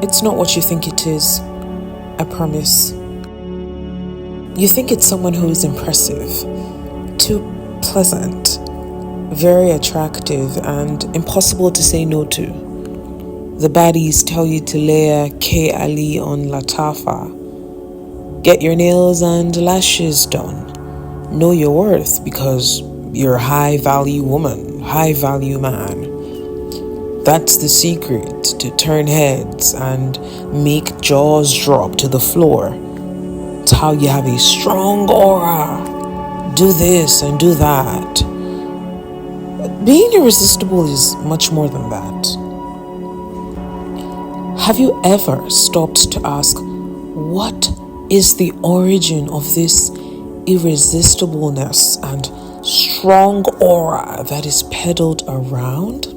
It's not what you think it is, I promise. You think it's someone who is impressive, too pleasant, very attractive, and impossible to say no to. The baddies tell you to layer K Ali on Latafa. Get your nails and lashes done. Know your worth because you're a high value woman, high value man. That's the secret to turn heads and make jaws drop to the floor. It's how you have a strong aura. Do this and do that. Being irresistible is much more than that. Have you ever stopped to ask, what is the origin of this irresistibleness and strong aura that is peddled around?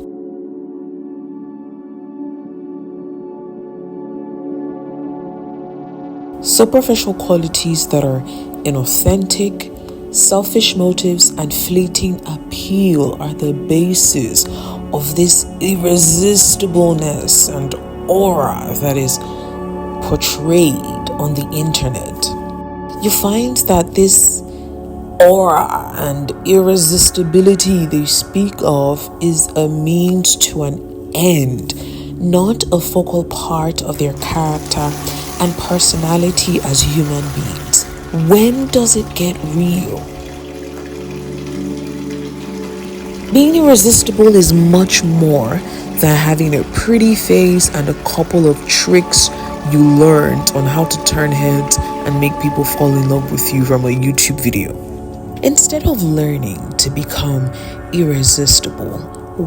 Superficial qualities that are inauthentic, selfish motives, and fleeting appeal are the basis of this irresistibleness and aura that is portrayed on the internet. You find that this aura and irresistibility they speak of is a means to an end, not a focal part of their character and personality as human beings. When does it get real? Being irresistible is much more than having a pretty face and a couple of tricks you learned on how to turn heads and make people fall in love with you from a YouTube video. Instead of learning to become irresistible,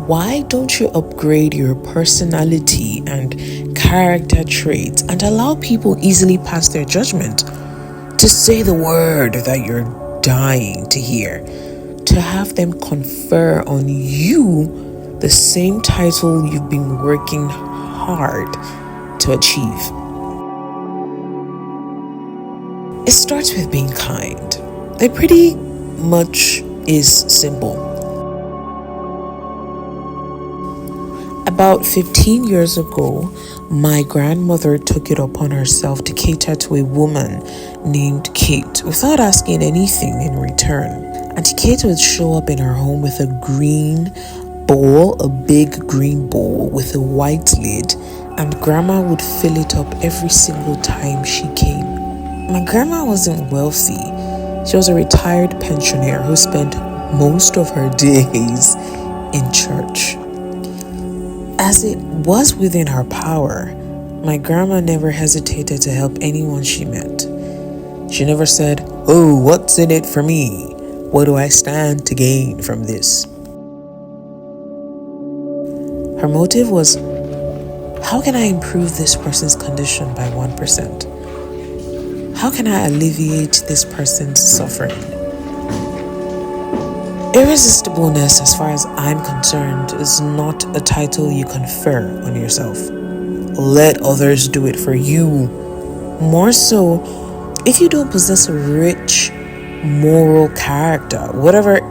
why don't you upgrade your personality and character traits and allow people easily pass their judgment? To say the word that you're dying to hear, to have them confer on you the same title you've been working hard to achieve. It starts with being kind. It pretty much is simple. About 15 years ago, my grandmother took it upon herself to cater to a woman named Kate without asking anything in return. And Kate would show up in her home with a green bowl, a big green bowl with a white lid, and Grandma would fill it up every single time she came. My grandma wasn't wealthy. She was a retired pensioner who spent most of her days in church. As it was within her power, my grandma never hesitated to help anyone she met. She never said, "Oh, what's in it for me? What do I stand to gain from this?" Her motive was, how can I improve this person's condition by 1%? How can I alleviate this person's suffering? Irresistibleness, as far as I'm concerned, is not a title you confer on yourself. Let others do it for you. More so, if you don't possess a rich moral character, whatever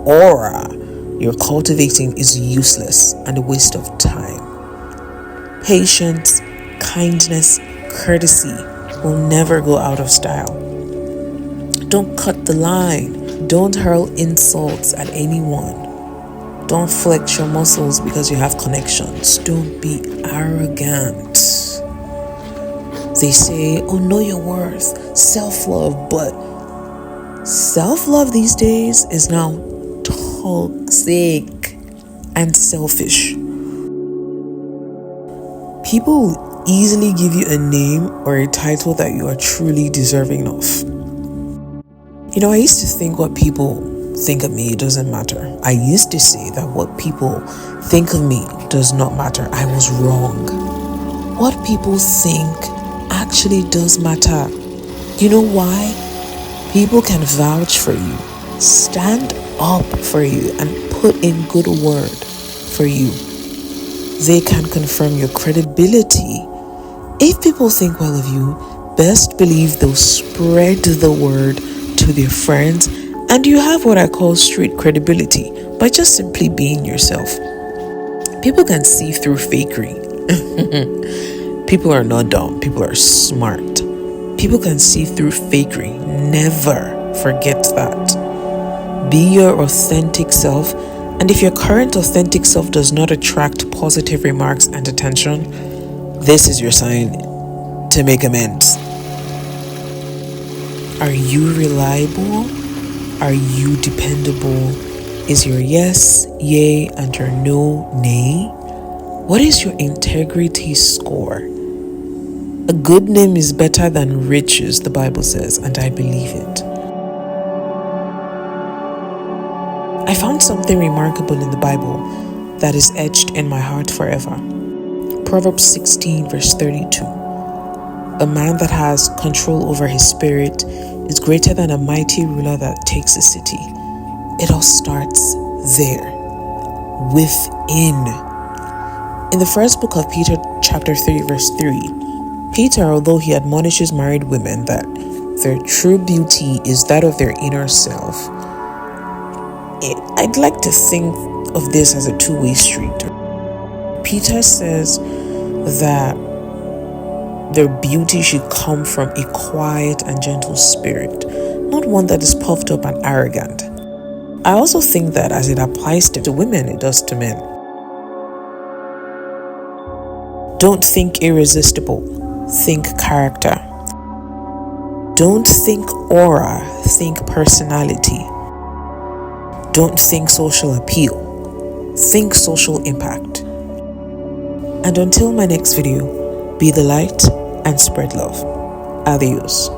aura you're cultivating is useless and a waste of time. Patience, kindness, courtesy will never go out of style. Don't cut the line. Don't hurl insults at anyone. Don't flex your muscles because you have connections. Don't be arrogant. They say, oh, know your worth, self-love, but self-love these days is now toxic and selfish. People easily give you a name or a title that you are truly deserving of. You know, I used to think what people think of me doesn't matter. I used to say that what people think of me does not matter. I was wrong. What people think actually does matter. You know why? People can vouch for you, stand up for you, and put in good word for you. They can confirm your credibility. If people think well of you, best believe they'll spread the word to their friends, and you have what I call street credibility by just simply being yourself. People can see through fakery. People are not dumb, people are smart. People can see through fakery. Never forget that. Be your authentic self, and if your current authentic self does not attract positive remarks and attention, this is your sign to make amends. Are you reliable? Are you dependable? Is your yes, yay, and your no, nay? What is your integrity score? A good name is better than riches, the Bible says, and I believe it. I found something remarkable in the Bible that is etched in my heart forever. Proverbs 16 verse 32. A man that has control over his spirit is greater than a mighty ruler that takes a city. It all starts there, within. In the first book of Peter, chapter 3, verse 3, Peter, although he admonishes married women that their true beauty is that of their inner self, I'd like to think of this as a two-way street. Peter says that their beauty should come from a quiet and gentle spirit, not one that is puffed up and arrogant. I also think that as it applies to women, it does to men. Don't think irresistible, think character. Don't think aura, think personality. Don't think social appeal, think social impact. And until my next video, be the light and spread love. Adios.